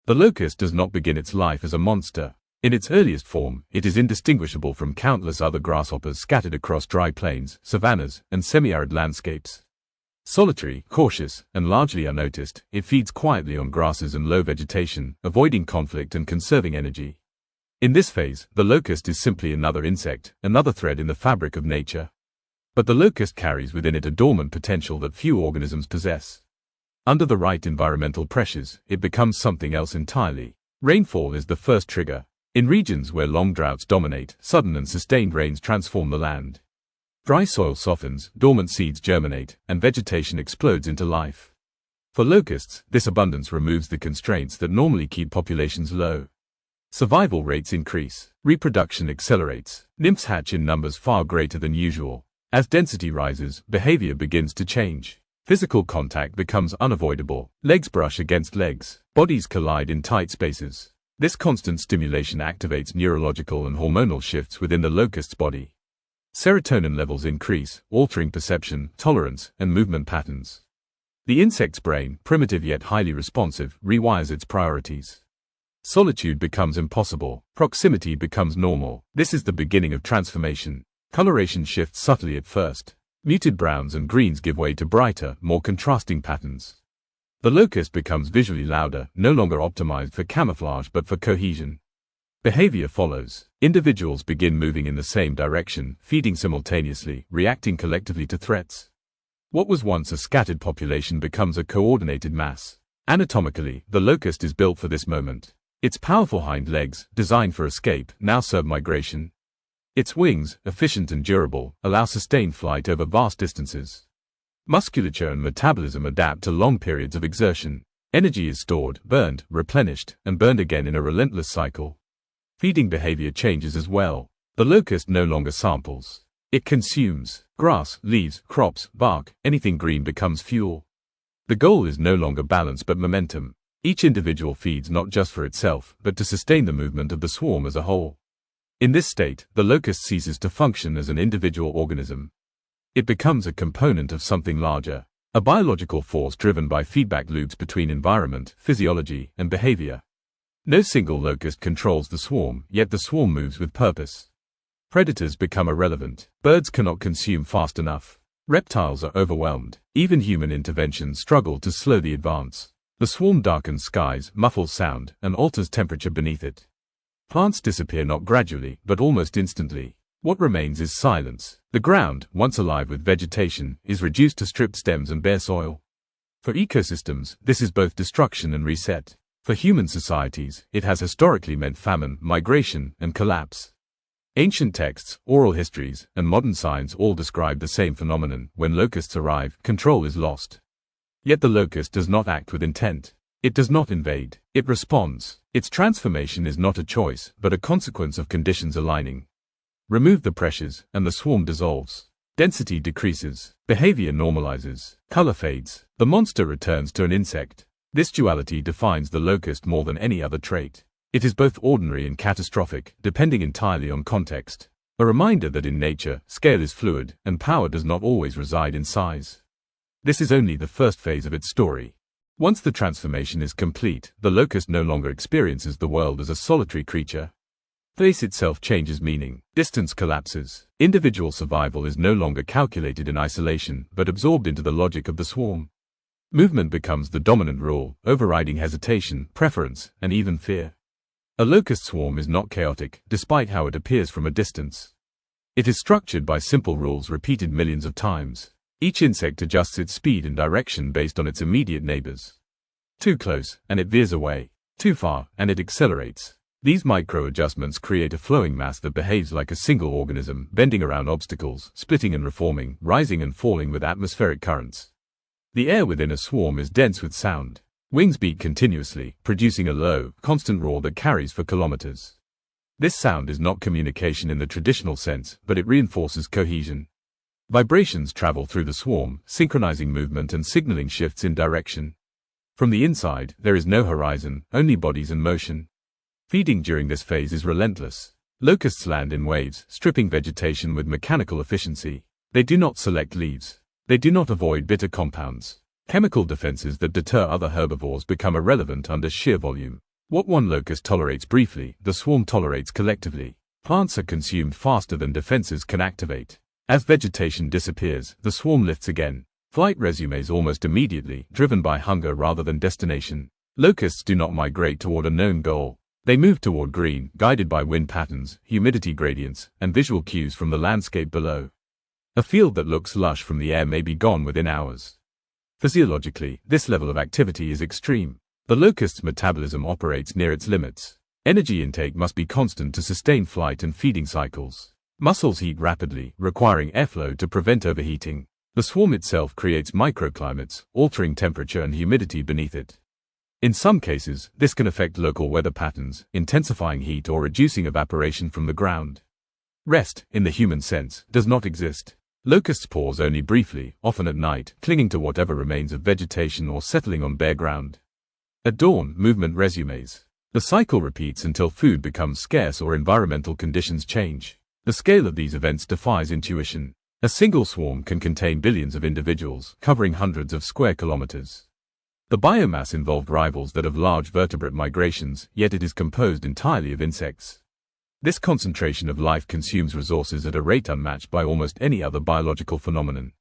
The locust does not begin its life as a monster. In its earliest form, it is indistinguishable from countless other grasshoppers scattered across dry plains, savannas, and semi-arid landscapes. Solitary, cautious, and largely unnoticed, it feeds quietly on grasses and low vegetation, avoiding conflict and conserving energy. In this phase, the locust is simply another insect, another thread in the fabric of nature. But the locust carries within it a dormant potential that few organisms possess. Under the right environmental pressures, it becomes something else entirely. Rainfall is the first trigger. In regions where long droughts dominate, sudden and sustained rains transform the land. Dry soil softens, dormant seeds germinate, and vegetation explodes into life. For locusts, this abundance removes the constraints that normally keep populations low. Survival rates increase. Reproduction accelerates. Nymphs hatch in numbers far greater than usual. As density rises, behavior begins to change. Physical contact becomes unavoidable. Legs brush against legs. Bodies collide in tight spaces. This constant stimulation activates neurological and hormonal shifts within the locust's body. Serotonin levels increase, altering perception, tolerance, and movement patterns. The insect's brain, primitive yet highly responsive, rewires its priorities. Solitude becomes impossible. Proximity becomes normal. This is the beginning of transformation. Coloration shifts subtly at first. Muted browns and greens give way to brighter, more contrasting patterns. The locust becomes visually louder, no longer optimized for camouflage but for cohesion. Behavior follows. Individuals begin moving in the same direction, feeding simultaneously, reacting collectively to threats. What was once a scattered population becomes a coordinated mass. Anatomically, the locust is built for this moment. Its powerful hind legs, designed for escape, now serve migration. Its wings, efficient and durable, allow sustained flight over vast distances. Musculature and metabolism adapt to long periods of exertion. Energy is stored, burned, replenished, and burned again in a relentless cycle. Feeding behavior changes as well. The locust no longer samples. It consumes. Grass, leaves, crops, bark, anything green becomes fuel. The goal is no longer balance but momentum. Each individual feeds not just for itself, but to sustain the movement of the swarm as a whole. In this state, the locust ceases to function as an individual organism. It becomes a component of something larger, a biological force driven by feedback loops between environment, physiology, and behavior. No single locust controls the swarm, yet the swarm moves with purpose. Predators become irrelevant. Birds cannot consume fast enough. Reptiles are overwhelmed. Even human interventions struggle to slow the advance. The swarm darkens skies, muffles sound, and alters temperature beneath it. Plants disappear not gradually, but almost instantly. What remains is silence. The ground, once alive with vegetation, is reduced to stripped stems and bare soil. For ecosystems, this is both destruction and reset. For human societies, it has historically meant famine, migration, and collapse. Ancient texts, oral histories, and modern science all describe the same phenomenon. When locusts arrive, control is lost. Yet the locust does not act with intent. It does not invade. It responds. Its transformation is not a choice, but a consequence of conditions aligning. Remove the pressures, and the swarm dissolves. Density decreases. Behavior normalizes. Color fades. The monster returns to an insect. This duality defines the locust more than any other trait. It is both ordinary and catastrophic, depending entirely on context. A reminder that in nature, scale is fluid, and power does not always reside in size. This is only the first phase of its story. Once the transformation is complete, the locust no longer experiences the world as a solitary creature. Space itself changes meaning. Distance collapses. Individual survival is no longer calculated in isolation, but absorbed into the logic of the swarm. Movement becomes the dominant rule, overriding hesitation, preference, and even fear. A locust swarm is not chaotic, despite how it appears from a distance. It is structured by simple rules repeated millions of times. Each insect adjusts its speed and direction based on its immediate neighbors. Too close, and it veers away. Too far, and it accelerates. These micro-adjustments create a flowing mass that behaves like a single organism, bending around obstacles, splitting and reforming, rising and falling with atmospheric currents. The air within a swarm is dense with sound. Wings beat continuously, producing a low, constant roar that carries for kilometers. This sound is not communication in the traditional sense, but it reinforces cohesion. Vibrations travel through the swarm, synchronizing movement and signaling shifts in direction. From the inside, there is no horizon, only bodies in motion. Feeding during this phase is relentless. Locusts land in waves, stripping vegetation with mechanical efficiency. They do not select leaves. They do not avoid bitter compounds. Chemical defenses that deter other herbivores become irrelevant under sheer volume. What one locust tolerates briefly, the swarm tolerates collectively. Plants are consumed faster than defenses can activate. As vegetation disappears, the swarm lifts again. Flight resumes almost immediately, driven by hunger rather than destination. Locusts do not migrate toward a known goal. They move toward green, guided by wind patterns, humidity gradients, and visual cues from the landscape below. A field that looks lush from the air may be gone within hours. Physiologically, this level of activity is extreme. The locust's metabolism operates near its limits. Energy intake must be constant to sustain flight and feeding cycles. Muscles heat rapidly, requiring airflow to prevent overheating. The swarm itself creates microclimates, altering temperature and humidity beneath it. In some cases, this can affect local weather patterns, intensifying heat or reducing evaporation from the ground. Rest, in the human sense, does not exist. Locusts pause only briefly, often at night, clinging to whatever remains of vegetation or settling on bare ground. At dawn, movement resumes. The cycle repeats until food becomes scarce or environmental conditions change. The scale of these events defies intuition. A single swarm can contain billions of individuals, covering hundreds of square kilometers. The biomass involved rivals that of large vertebrate migrations, yet it is composed entirely of insects. This concentration of life consumes resources at a rate unmatched by almost any other biological phenomenon.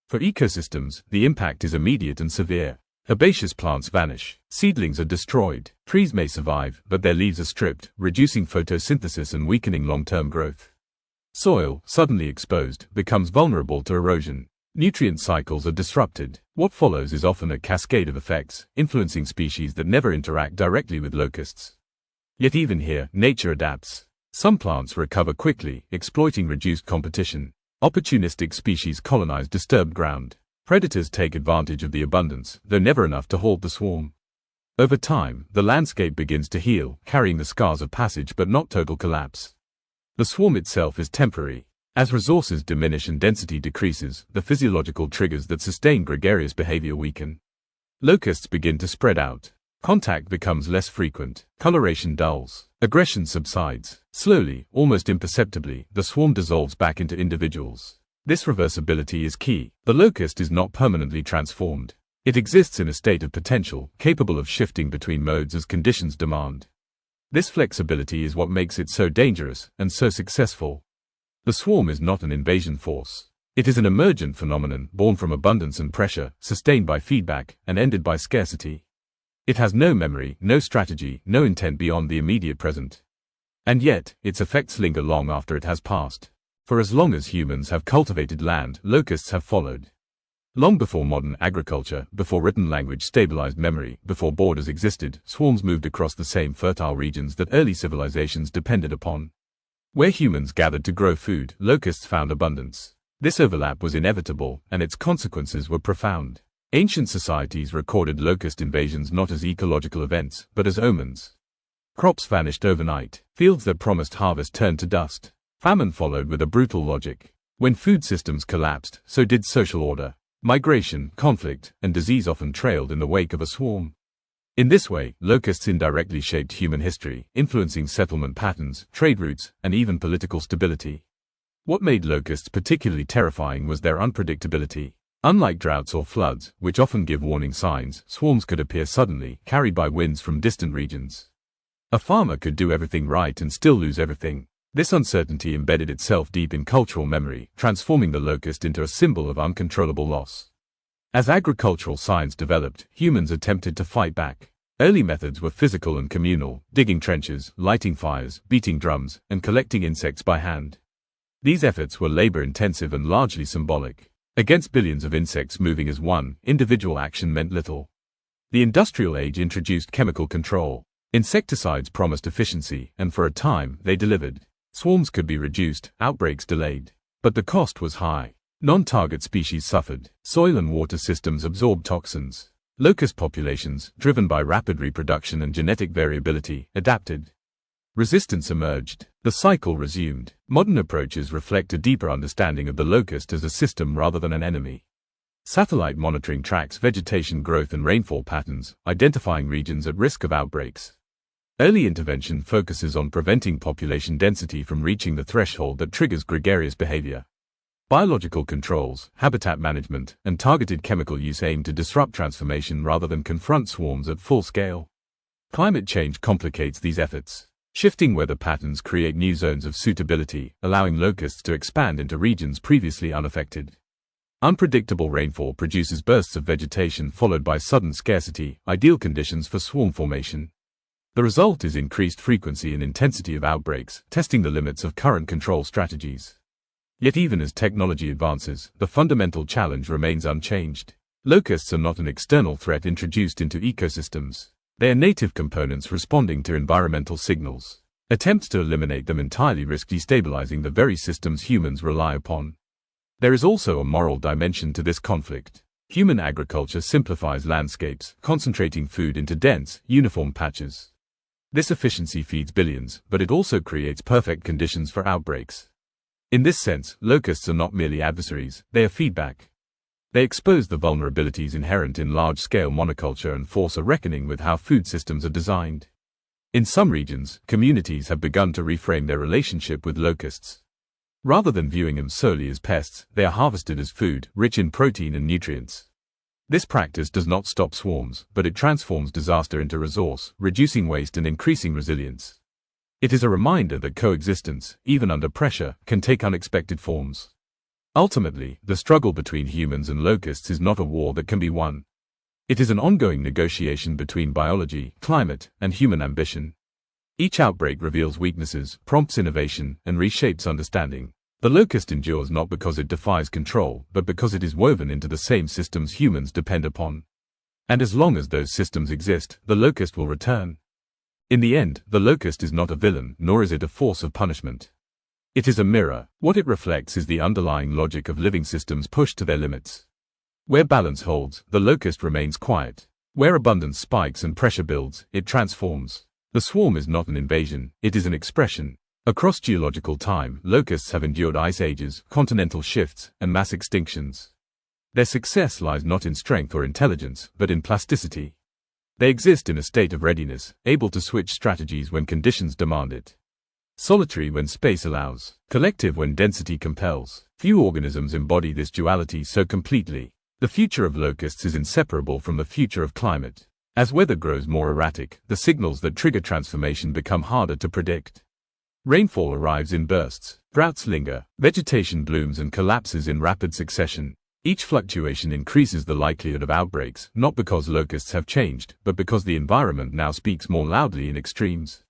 For ecosystems, the impact is immediate and severe. Herbaceous plants vanish, seedlings are destroyed, trees may survive, but their leaves are stripped, reducing photosynthesis and weakening long-term growth. Soil, suddenly exposed, becomes vulnerable to erosion. Nutrient cycles are disrupted. What follows is often a cascade of effects, influencing species that never interact directly with locusts. Yet even here, nature adapts. Some plants recover quickly, exploiting reduced competition. Opportunistic species colonize disturbed ground. Predators take advantage of the abundance, though never enough to halt the swarm. Over time, the landscape begins to heal, carrying the scars of passage but not total collapse. The swarm itself is temporary. As resources diminish and density decreases, the physiological triggers that sustain gregarious behavior weaken. Locusts begin to spread out. Contact becomes less frequent. Coloration dulls. Aggression subsides. Slowly, almost imperceptibly, the swarm dissolves back into individuals. This reversibility is key. The locust is not permanently transformed. It exists in a state of potential, capable of shifting between modes as conditions demand. This flexibility is what makes it so dangerous and so successful. The swarm is not an invasion force. It is an emergent phenomenon, born from abundance and pressure, sustained by feedback, and ended by scarcity. It has no memory, no strategy, no intent beyond the immediate present. And yet, its effects linger long after it has passed. For as long as humans have cultivated land, locusts have followed. Long before modern agriculture, before written language stabilized memory, before borders existed, swarms moved across the same fertile regions that early civilizations depended upon. Where humans gathered to grow food, locusts found abundance. This overlap was inevitable, and its consequences were profound. Ancient societies recorded locust invasions not as ecological events, but as omens. Crops vanished overnight. Fields that promised harvest turned to dust. Famine followed with a brutal logic. When food systems collapsed, so did social order. Migration, conflict, and disease often trailed in the wake of a swarm. In this way, locusts indirectly shaped human history, influencing settlement patterns, trade routes, and even political stability. What made locusts particularly terrifying was their unpredictability. Unlike droughts or floods, which often give warning signs, swarms could appear suddenly, carried by winds from distant regions. A farmer could do everything right and still lose everything. This uncertainty embedded itself deep in cultural memory, transforming the locust into a symbol of uncontrollable loss. As agricultural science developed, humans attempted to fight back. Early methods were physical and communal, digging trenches, lighting fires, beating drums, and collecting insects by hand. These efforts were labor-intensive and largely symbolic. Against billions of insects moving as one, individual action meant little. The industrial age introduced chemical control. Insecticides promised efficiency, and for a time, they delivered. Swarms could be reduced, outbreaks delayed. But the cost was high. Non-target species suffered. Soil and water systems absorbed toxins. Locust populations, driven by rapid reproduction and genetic variability, adapted. Resistance emerged. The cycle resumed. Modern approaches reflect a deeper understanding of the locust as a system rather than an enemy. Satellite monitoring tracks vegetation growth and rainfall patterns, identifying regions at risk of outbreaks. Early intervention focuses on preventing population density from reaching the threshold that triggers gregarious behavior. Biological controls, habitat management, and targeted chemical use aim to disrupt transformation rather than confront swarms at full scale. Climate change complicates these efforts. Shifting weather patterns create new zones of suitability, allowing locusts to expand into regions previously unaffected. Unpredictable rainfall produces bursts of vegetation followed by sudden scarcity, ideal conditions for swarm formation. The result is increased frequency and intensity of outbreaks, testing the limits of current control strategies. Yet even as technology advances, the fundamental challenge remains unchanged. Locusts are not an external threat introduced into ecosystems. They are native components responding to environmental signals. Attempts to eliminate them entirely risk destabilizing the very systems humans rely upon. There is also a moral dimension to this conflict. Human agriculture simplifies landscapes, concentrating food into dense, uniform patches. This efficiency feeds billions, but it also creates perfect conditions for outbreaks. In this sense, locusts are not merely adversaries, they are feedback. They expose the vulnerabilities inherent in large-scale monoculture and force a reckoning with how food systems are designed. In some regions, communities have begun to reframe their relationship with locusts. Rather than viewing them solely as pests, they are harvested as food, rich in protein and nutrients. This practice does not stop swarms, but it transforms disaster into resource, reducing waste and increasing resilience. It is a reminder that coexistence, even under pressure, can take unexpected forms. Ultimately, the struggle between humans and locusts is not a war that can be won. It is an ongoing negotiation between biology, climate, and human ambition. Each outbreak reveals weaknesses, prompts innovation, and reshapes understanding. The locust endures not because it defies control, but because it is woven into the same systems humans depend upon. And as long as those systems exist, the locust will return. In the end, the locust is not a villain, nor is it a force of punishment. It is a mirror. What it reflects is the underlying logic of living systems pushed to their limits. Where balance holds, the locust remains quiet. Where abundance spikes and pressure builds, it transforms. The swarm is not an invasion, it is an expression. Across geological time, locusts have endured ice ages, continental shifts, and mass extinctions. Their success lies not in strength or intelligence, but in plasticity. They exist in a state of readiness, able to switch strategies when conditions demand it. Solitary when space allows, collective when density compels. Few organisms embody this duality so completely. The future of locusts is inseparable from the future of climate. As weather grows more erratic, the signals that trigger transformation become harder to predict. Rainfall arrives in bursts, droughts linger, vegetation blooms and collapses in rapid succession. Each fluctuation increases the likelihood of outbreaks, not because locusts have changed, but because the environment now speaks more loudly in extremes.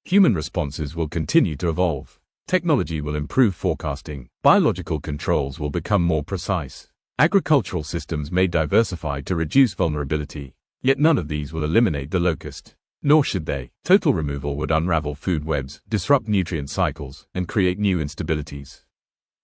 Human responses will continue to evolve. Technology will improve forecasting. Biological controls will become more precise. Agricultural systems may diversify to reduce vulnerability. Yet none of these will eliminate the locust. Nor should they. Total removal would unravel food webs, disrupt nutrient cycles, and create new instabilities.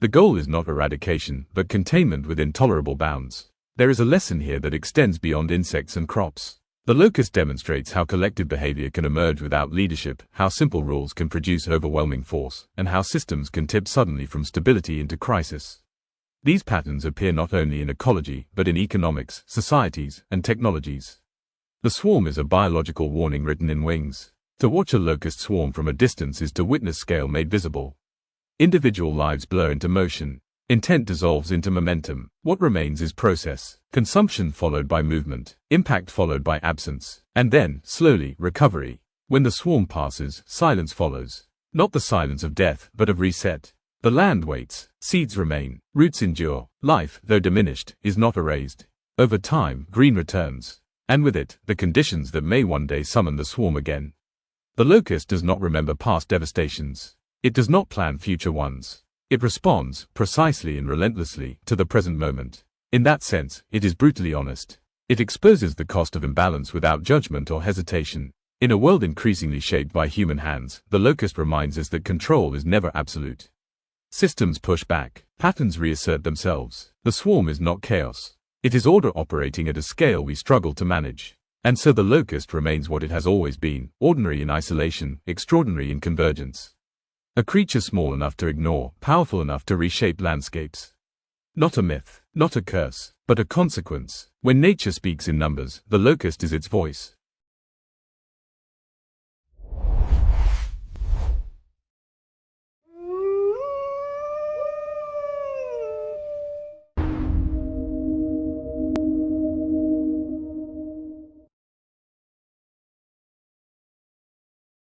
The goal is not eradication, but containment within tolerable bounds. There is a lesson here that extends beyond insects and crops. The locust demonstrates how collective behavior can emerge without leadership, how simple rules can produce overwhelming force, and how systems can tip suddenly from stability into crisis. These patterns appear not only in ecology, but in economics, societies, and technologies. The swarm is a biological warning written in wings. To watch a locust swarm from a distance is to witness scale made visible. Individual lives blur into motion. Intent dissolves into momentum. What remains is process. Consumption followed by movement. Impact followed by absence. And then, slowly, recovery. When the swarm passes, silence follows. Not the silence of death, but of reset. The land waits. Seeds remain. Roots endure. Life, though diminished, is not erased. Over time, green returns. And with it, the conditions that may one day summon the swarm again. The locust does not remember past devastations. It does not plan future ones. It responds, precisely and relentlessly, to the present moment. In that sense, it is brutally honest. It exposes the cost of imbalance without judgment or hesitation. In a world increasingly shaped by human hands, the locust reminds us that control is never absolute. Systems push back. Patterns reassert themselves. The swarm is not chaos. It is order operating at a scale we struggle to manage. And so the locust remains what it has always been, ordinary in isolation, extraordinary in convergence. A creature small enough to ignore, powerful enough to reshape landscapes. Not a myth, not a curse, but a consequence. When nature speaks in numbers, the locust is its voice.